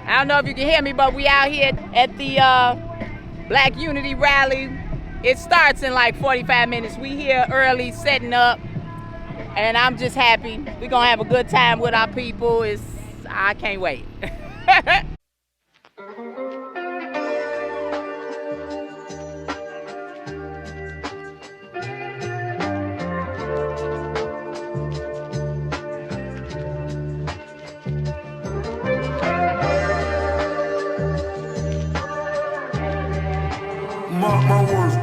I don't know if you can hear me, but we out here at the Black Unity Rally. It starts in like 45 minutes. We here early setting up, and I'm just happy. We're gonna have a good time with our people. I can't wait. Mark my words.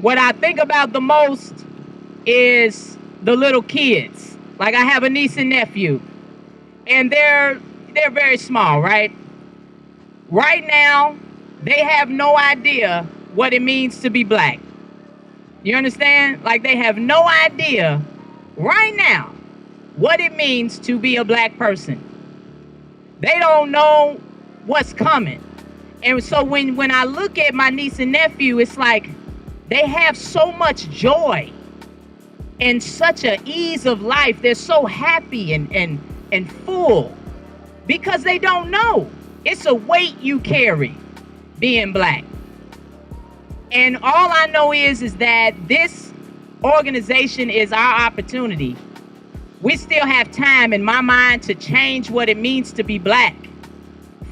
What I think about the most is the little kids. Like, I have a niece and nephew, and they're very small, right? Right now, they have no idea what it means to be black. You understand? Like, they have no idea right now what it means to be a black person. They don't know what's coming. And so when I look at my niece and nephew, it's like they have so much joy and such an ease of life. They're so happy and full because they don't know. It's a weight you carry being black. And all I know is that this organization is our opportunity. We still have time, in my mind, to change what it means to be black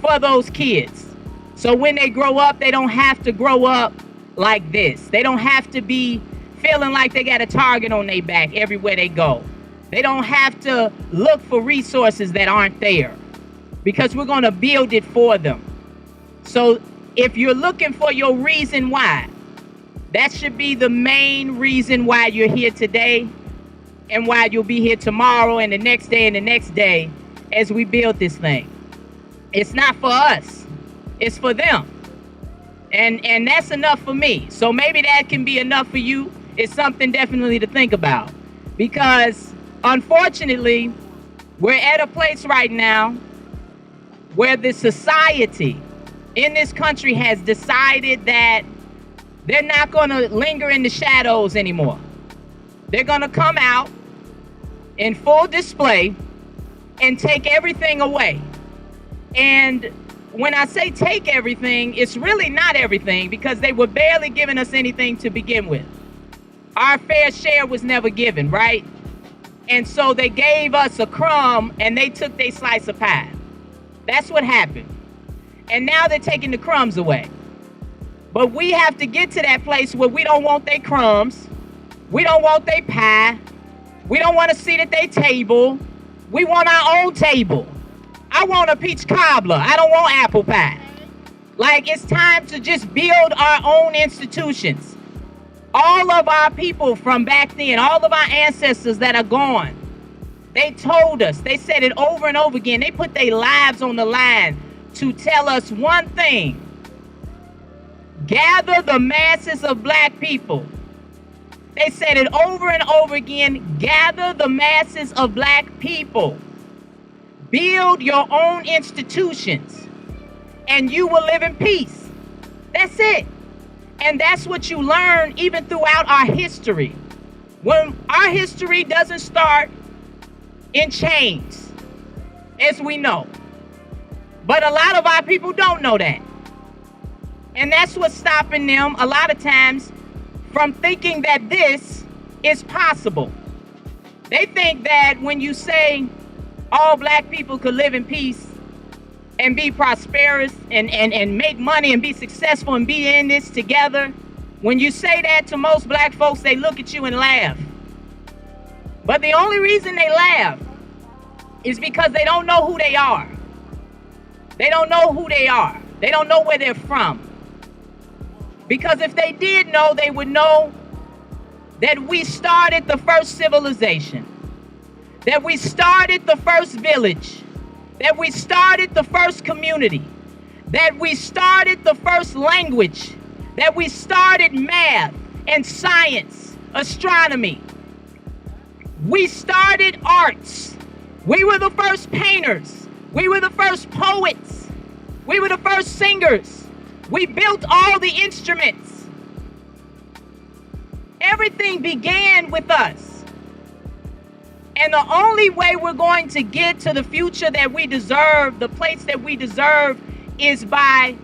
for those kids. So when they grow up, they don't have to grow up like this. They don't have to be feeling like they got a target on their back everywhere they go. They don't have to look for resources that aren't there, because we're going to build it for them. So if you're looking for your reason why, that should be the main reason why you're here today and why you'll be here tomorrow and the next day and the next day as we build this thing. It's not for us, it's for them. And that's enough for me. So maybe that can be enough for you. It's something definitely to think about, because unfortunately, we're at a place right now where the society in this country has decided that they're not going to linger in the shadows anymore. They're going to come out in full display and take everything away. And when I say take everything, it's really not everything, because they were barely giving us anything to begin with. Our fair share was never given, right? And so they gave us a crumb and they took their slice of pie. That's what happened. And now they're taking the crumbs away. But we have to get to that place where we don't want their crumbs. We don't want their pie. We don't want to sit at their table. We want our own table. I want a peach cobbler. I don't want apple pie. Like, it's time to just build our own institutions. All of our people from back then, all of our ancestors that are gone, they told us, they said it over and over again. They put their lives on the line to tell us one thing: gather the masses of black people. They said it over and over again: gather the masses of black people. Build your own institutions, and you will live in peace. That's it. And that's what you learn even throughout our history. When our history doesn't start in chains, as we know. But a lot of our people don't know that. And that's what's stopping them a lot of times from thinking that this is possible. They think that when you say all black people could live in peace and be prosperous and make money and be successful and be in this together, when you say that to most black folks, they look at you and laugh. But the only reason they laugh is because they don't know who they are. They don't know who they are. They don't know where they're from. Because if they did know, they would know that we started the first civilization, that we started the first village, that we started the first community, that we started the first language, that we started math and science, astronomy. We started arts. We were the first painters. We were the first poets. We were the first singers. We built all the instruments. Everything began with us. And the only way we're going to get to the future that we deserve, the place that we deserve, is by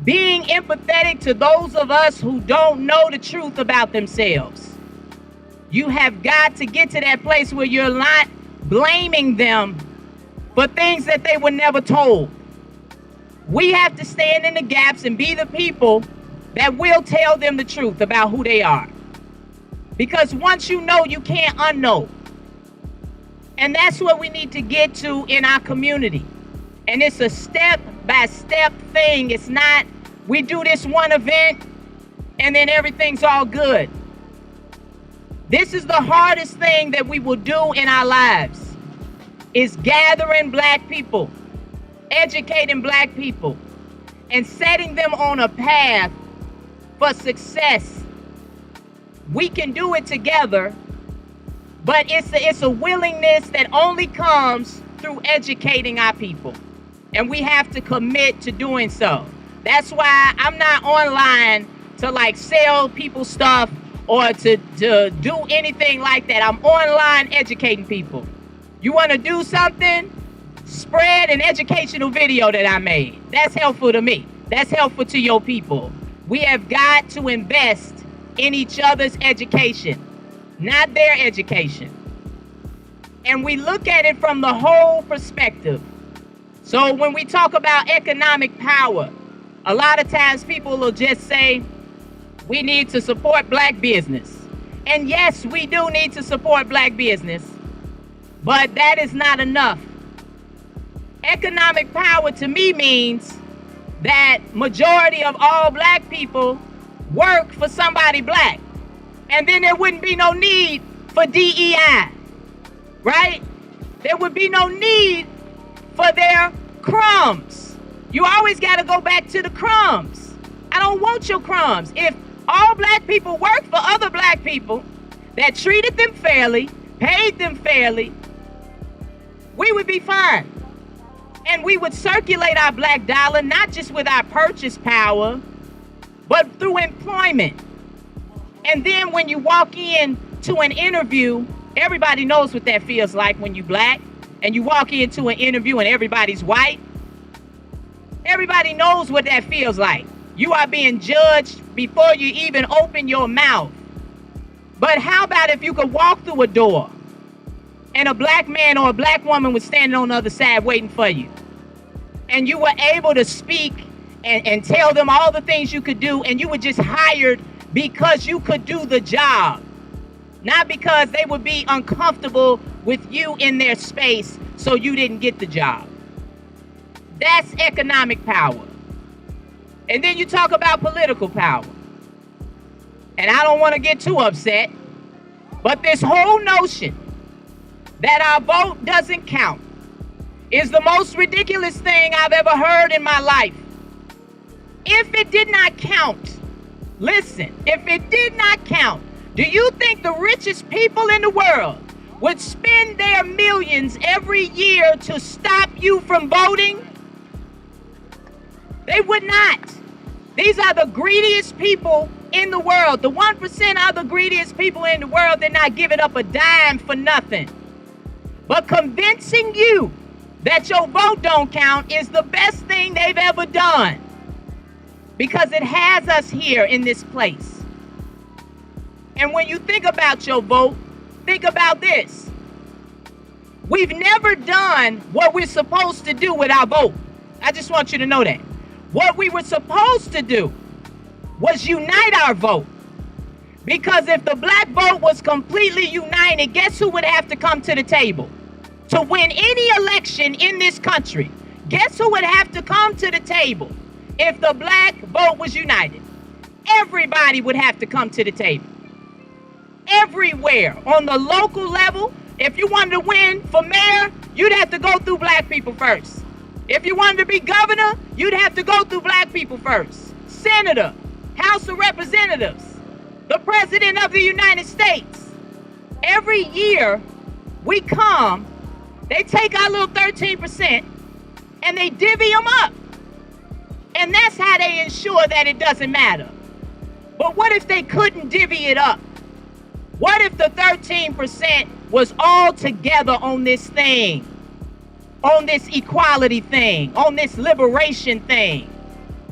being empathetic to those of us who don't know the truth about themselves. You have got to get to that place where you're not blaming them for things that they were never told. We have to stand in the gaps and be the people that will tell them the truth about who they are. Because once you know, you can't unknow. And that's what we need to get to in our community. And it's a step-by-step thing. It's not, we do this one event and then everything's all good. This is the hardest thing that we will do in our lives, is gathering black people, educating black people, and setting them on a path for success. We can do it together, but it's a willingness that only comes through educating our people. And we have to commit to doing so. That's why I'm not online to like sell people stuff or to do anything like that. I'm online educating people. You want to do something? Spread an educational video that I made. That's helpful to me. That's helpful to your people. We have got to invest in each other's education, not their education. And we look at it from the whole perspective. So when we talk about economic power, a lot of times people will just say, we need to support black business. And yes, we do need to support black business, but that is not enough. Economic power to me means that majority of all black people work for somebody black. And then there wouldn't be no need for DEI, right? There would be no need for their crumbs. You always got to go back to the crumbs. I don't want your crumbs. If all black people work for other black people that treated them fairly, paid them fairly, we would be fine. And we would circulate our black dollar, not just with our purchase power, but through employment. And then when you walk in to an interview, everybody knows what that feels like when you're black, and you walk into an interview and everybody's white. Everybody knows what that feels like. You are being judged before you even open your mouth. But how about if you could walk through a door and a black man or a black woman was standing on the other side waiting for you, and you were able to speak and tell them all the things you could do, and you were just hired because you could do the job, not because they would be uncomfortable with you in their space so you didn't get the job. That's economic power. And then you talk about political power. And I don't want to get too upset, but this whole notion that our vote doesn't count is the most ridiculous thing I've ever heard in my life. If it did not count, listen, if it did not count, do you think the richest people in the world would spend their millions every year to stop you from voting? They would not. These are the greediest people in the world. The 1% are the greediest people in the world. They're not giving up a dime for nothing. But convincing you that your vote don't count is the best thing they've ever done, because it has us here in this place. And when you think about your vote, think about this. We've never done what we're supposed to do with our vote. I just want you to know that. What we were supposed to do was unite our vote. Because if the black vote was completely united, guess who would have to come to the table? To win any election in this country, guess who would have to come to the table if the black vote was united? Everybody would have to come to the table. Everywhere. On the local level, if you wanted to win for mayor, you'd have to go through black people first. If you wanted to be governor, you'd have to go through black people first. Senator, House of Representatives, the President of the United States. Every year we come, they take our little 13% and they divvy them up. And that's how they ensure that it doesn't matter. But what if they couldn't divvy it up? What if the 13% was all together on this thing, on this equality thing, on this liberation thing,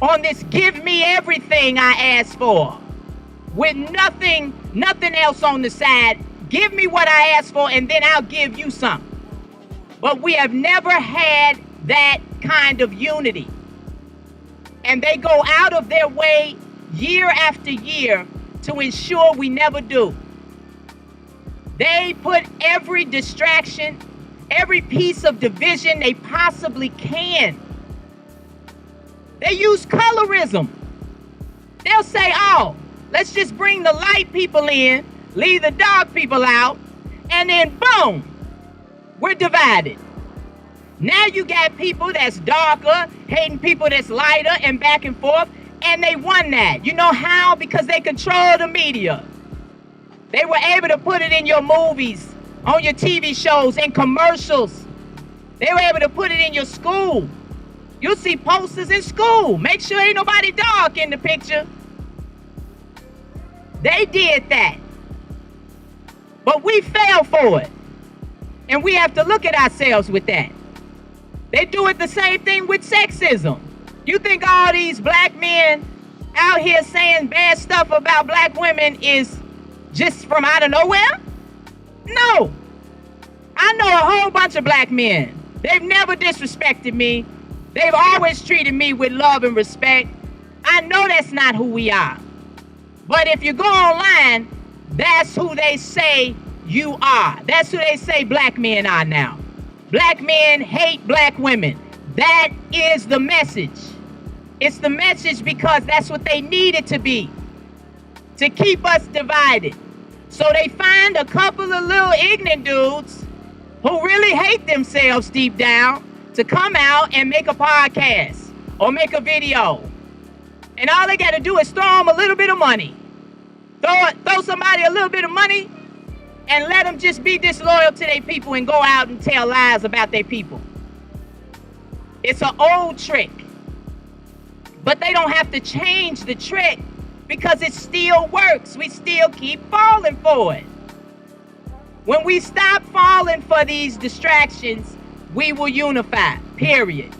on this give me everything I asked for, with nothing else on the side? Give me what I asked for and then I'll give you something. But we have never had that kind of unity. And they go out of their way year after year to ensure we never do. They put every distraction, every piece of division they possibly can. They use colorism. They'll say, oh, let's just bring the light people in, leave the dark people out, and then boom, we're divided. Now you got people that's darker, hating people that's lighter, and back and forth, and they won that. You know how? Because they control the media. They were able to put it in your movies, on your TV shows, in commercials. They were able to put it in your school. You'll see posters in school. Make sure ain't nobody dark in the picture. They did that. But we fell for it. And we have to look at ourselves with that. They do it the same thing with sexism. You think all these black men out here saying bad stuff about black women is just from out of nowhere? No. I know a whole bunch of black men. They've never disrespected me. They've always treated me with love and respect. I know that's not who we are. But if you go online, that's who they say you are. That's who they say black men are now. Black men hate black women. That is the message. It's the message because that's what they need it to be, to keep us divided. So they find a couple of little ignorant dudes who really hate themselves deep down to come out and make a podcast or make a video. And all they got to do is throw them a little bit of money. Throw somebody a little bit of money and let them just be disloyal to their people and go out and tell lies about their people. It's an old trick. But they don't have to change the trick because it still works. We still keep falling for it. When we stop falling for these distractions, we will unify, period.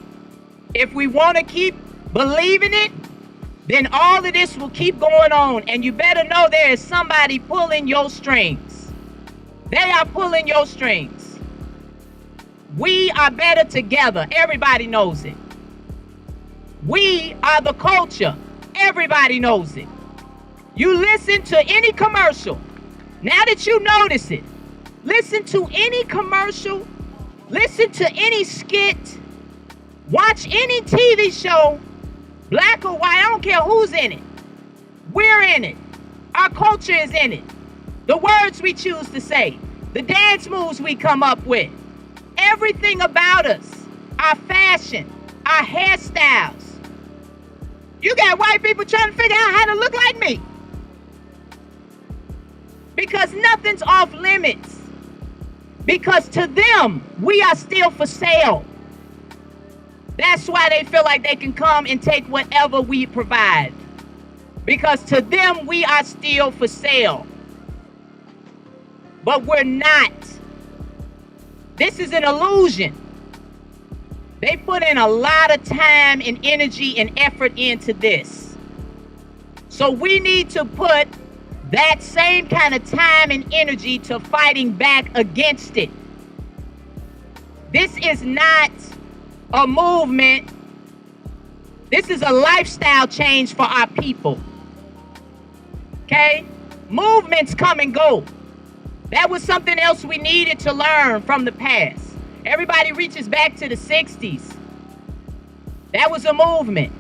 If we want to keep believing it, then all of this will keep going on. And you better know there is somebody pulling your strings. They are pulling your strings. We are better together. Everybody knows it. We are the culture. Everybody knows it. You listen to any commercial. Now that you notice it, listen to any commercial, listen to any skit, watch any TV show, black or white, I don't care who's in it. We're in it. Our culture is in it. The words we choose to say, the dance moves we come up with, everything about us, our fashion, our hairstyles. You got white people trying to figure out how to look like me. Because nothing's off limits. Because to them, we are still for sale. That's why they feel like they can come and take whatever we provide. Because to them, we are still for sale. But we're not. This is an illusion. They put in a lot of time and energy and effort into this. So we need to put that same kind of time and energy to fighting back against it. This is not a movement. This is a lifestyle change for our people. Okay? Movements come and go. That was something else we needed to learn from the past. Everybody reaches back to the 60s. That was a movement.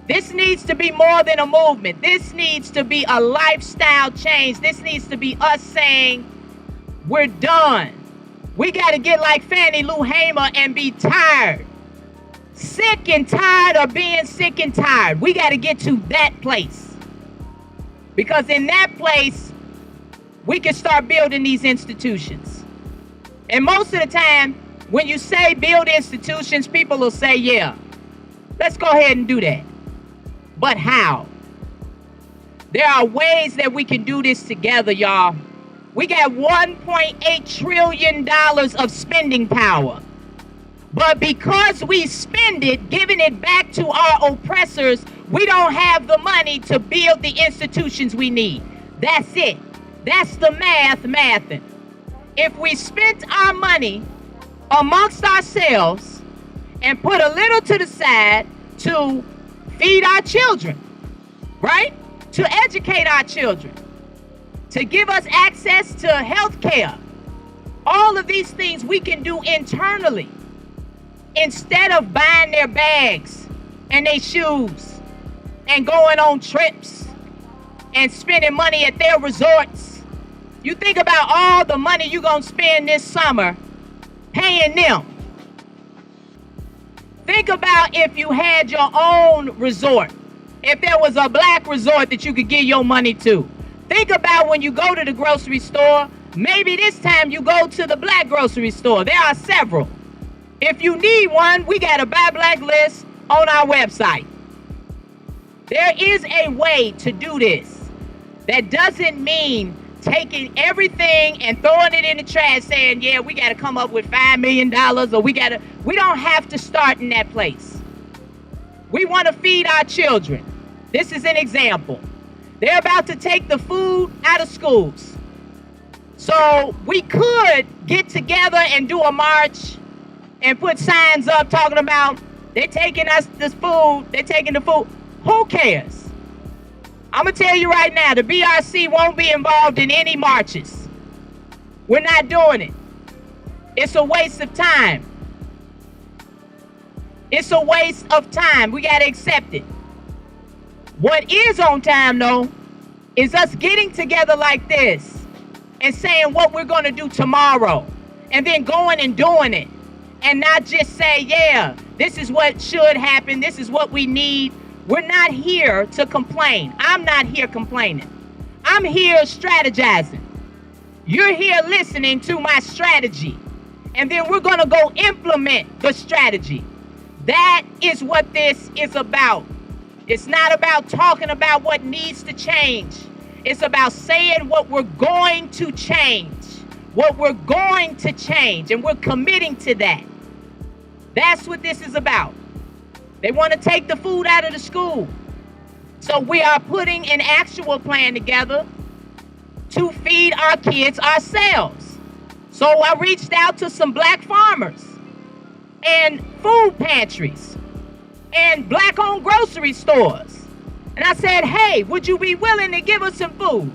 This needs to be more than a movement. This needs to be a lifestyle change. This needs to be us saying, we're done. We got to get like Fannie Lou Hamer and be tired. Sick and tired of being sick and tired. We got to get to that place. Because in that place, we can start building these institutions. And most of the time, when you say build institutions, people will say, yeah, let's go ahead and do that. But how? There are ways that we can do this together, y'all. We got $1.8 trillion of spending power. But because we spend it, giving it back to our oppressors, we don't have the money to build the institutions we need. That's it. That's the mathing. If we spent our money amongst ourselves and put a little to the side to feed our children, right? To educate our children, to give us access to health care. All of these things we can do internally instead of buying their bags and their shoes and going on trips and spending money at their resorts. You think about all the money you're going to spend this summer paying them. Think about if you had your own resort, if there was a black resort that you could give your money to. Think about when you go to the grocery store, maybe this time you go to the black grocery store. There are several. If you need one, we got a Buy Black list on our website. There is a way to do this. That doesn't mean taking everything and throwing it in the trash saying, yeah, we got to come up with $5 million or we don't have to start in that place. We want to feed our children. This is an example. They're about to take the food out of schools. So we could get together and do a march and put signs up talking about they're taking us this food, they're taking the food. Who cares? I'm going to tell you right now, the BRC won't be involved in any marches. We're not doing it. It's a waste of time. It's a waste of time. We got to accept it. What is on time, though, is us getting together like this and saying what we're going to do tomorrow and then going and doing it and not just say, yeah, this is what should happen. This is what we need. We're not here to complain. I'm not here complaining. I'm here strategizing. You're here listening to my strategy. And then we're going to go implement the strategy. That is what this is about. It's not about talking about what needs to change. It's about saying what we're going to change. What we're going to change. And we're committing to that. That's what this is about. They want to take the food out of the school. So we are putting an actual plan together to feed our kids ourselves. So I reached out to some black farmers and food pantries and black-owned grocery stores. And I said, hey, would you be willing to give us some food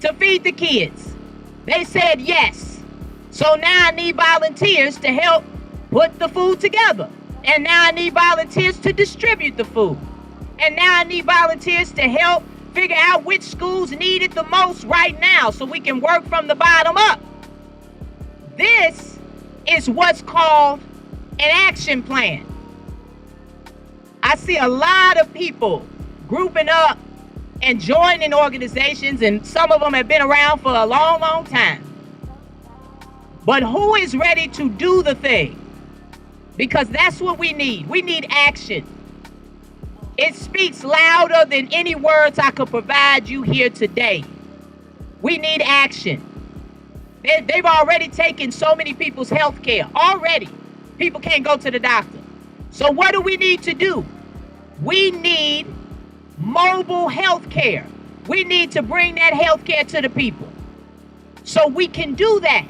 to feed the kids? They said yes. So now I need volunteers to help put the food together. And now I need volunteers to distribute the food. And now I need volunteers to help figure out which schools need it the most right now so we can work from the bottom up. This is what's called an action plan. I see a lot of people grouping up and joining organizations, and some of them have been around for a long, long time. But who is ready to do the thing? Because that's what we need. We need action. It speaks louder than any words I could provide you here today. We need action. They've already taken so many people's health care. Already. People can't go to the doctor. So what do we need to do? We need mobile health care. We need to bring that health care to the people. So we can do that.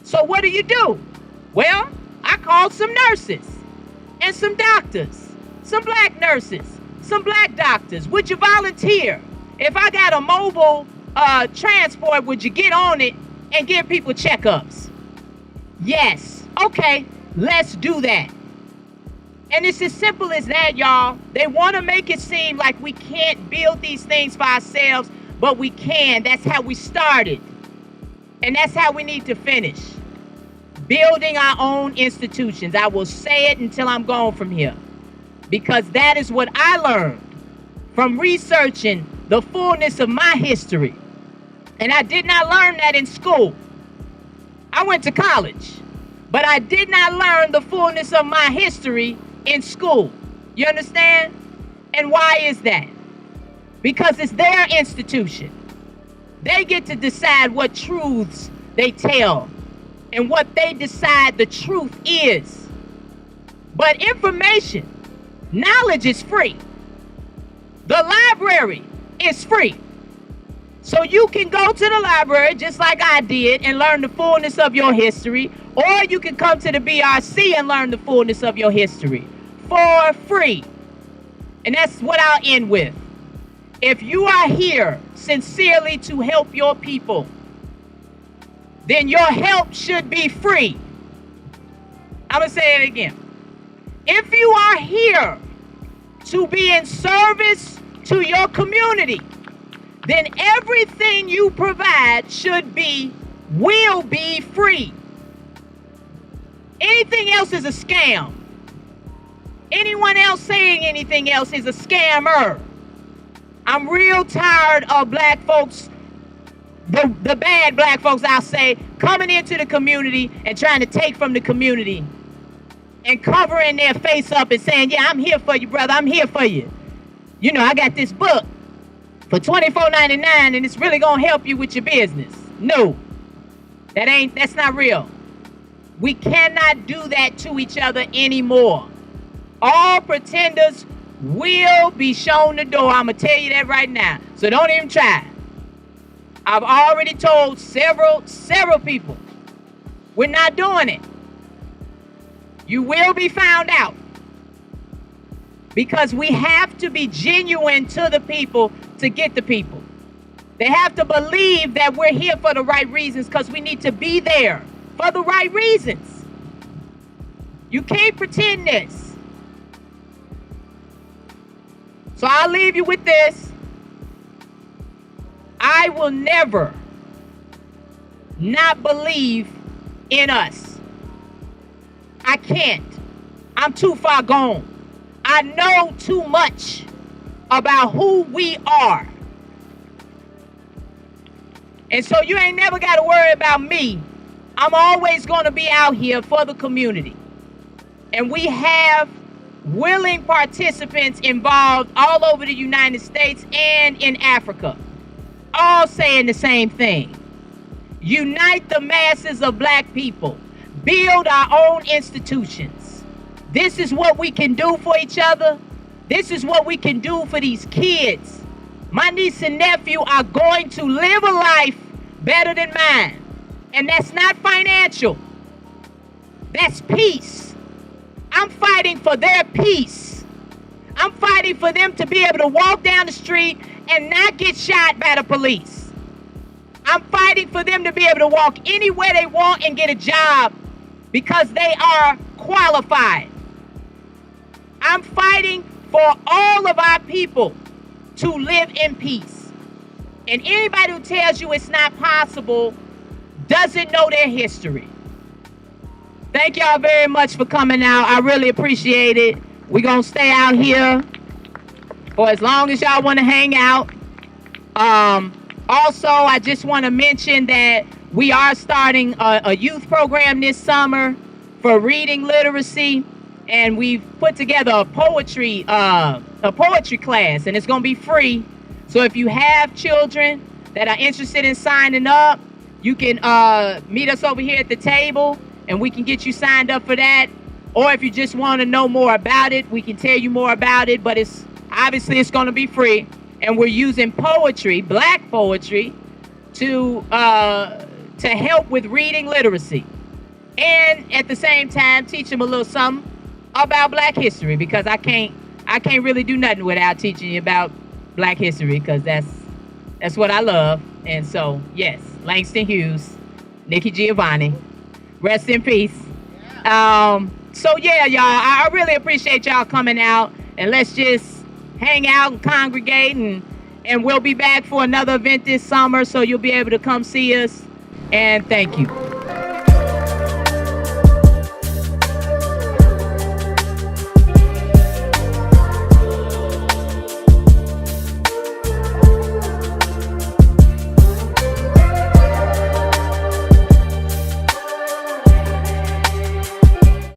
So what do? Well, I called some nurses and some doctors, some black nurses, some black doctors. Would you volunteer? If I got a mobile transport, would you get on it and give people checkups? Yes. Okay, let's do that. And it's as simple as that, y'all. They want to make it seem like we can't build these things for ourselves, but we can. That's how we started. And that's how we need to finish. Building our own institutions. I will say it until I'm gone from here, because that is what I learned from researching the fullness of my history. And I did not learn that in school. I went to college, but I did not learn the fullness of my history in school. You understand? And why is that? Because it's their institution. They get to decide what truths they tell and what they decide the truth is. But information, knowledge is free. The library is free. So you can go to the library just like I did and learn the fullness of your history, or you can come to the BRC and learn the fullness of your history for free. And that's what I'll end with. If you are here sincerely to help your people, then your help should be free. I'm going to say it again. If you are here to be in service to your community, then everything you provide will be free. Anything else is a scam. Anyone else saying anything else is a scammer. I'm real tired of black folks, the bad black folks, I'll say, coming into the community and trying to take from the community and covering their face up and saying, yeah, I'm here for you, brother. I'm here for you. You know, I got this book for $24.99 and it's really going to help you with your business. No, that's not real. We cannot do that to each other anymore. All pretenders will be shown the door. I'm going to tell you that right now. So don't even try. I've already told several people, we're not doing it. You will be found out. Because we have to be genuine to the people to get the people. They have to believe that we're here for the right reasons, because we need to be there for the right reasons. You can't pretend this. So I'll leave you with this. I will never not believe in us. I can't. I'm too far gone. I know too much about who we are. And so you ain't never got to worry about me. I'm always going to be out here for the community. And we have willing participants involved all over the United States and in Africa, all saying the same thing. Unite the masses of black people. Build our own institutions. This is what we can do for each other. This is what we can do for these kids. My niece and nephew are going to live a life better than mine. And that's not financial. That's peace. I'm fighting for their peace. I'm fighting for them to be able to walk down the street and not get shot by the police. I'm fighting for them to be able to walk anywhere they want and get a job because they are qualified. I'm fighting for all of our people to live in peace. And anybody who tells you it's not possible doesn't know their history. Thank y'all very much for coming out. I really appreciate it. We're going to stay out here for as long as y'all want to hang out. Also, I just want to mention that we are starting a youth program this summer for reading literacy. And we've put together a poetry class, and it's going to be free. So if you have children that are interested in signing up, you can meet us over here at the table, and we can get you signed up for that. Or if you just want to know more about it, we can tell you more about it, but it's going to be free. and we're using poetry, black poetry, to help with reading literacy, and at the same time teach them a little something about Black history, because I can't really do nothing without teaching you about Black history, because that's what I love. And so yes, Langston Hughes, Nikki Giovanni, rest in peace. So yeah, y'all, I really appreciate y'all coming out, and let's just hang out and congregate, and we'll be back for another event this summer, so you'll be able to come see us. And thank you.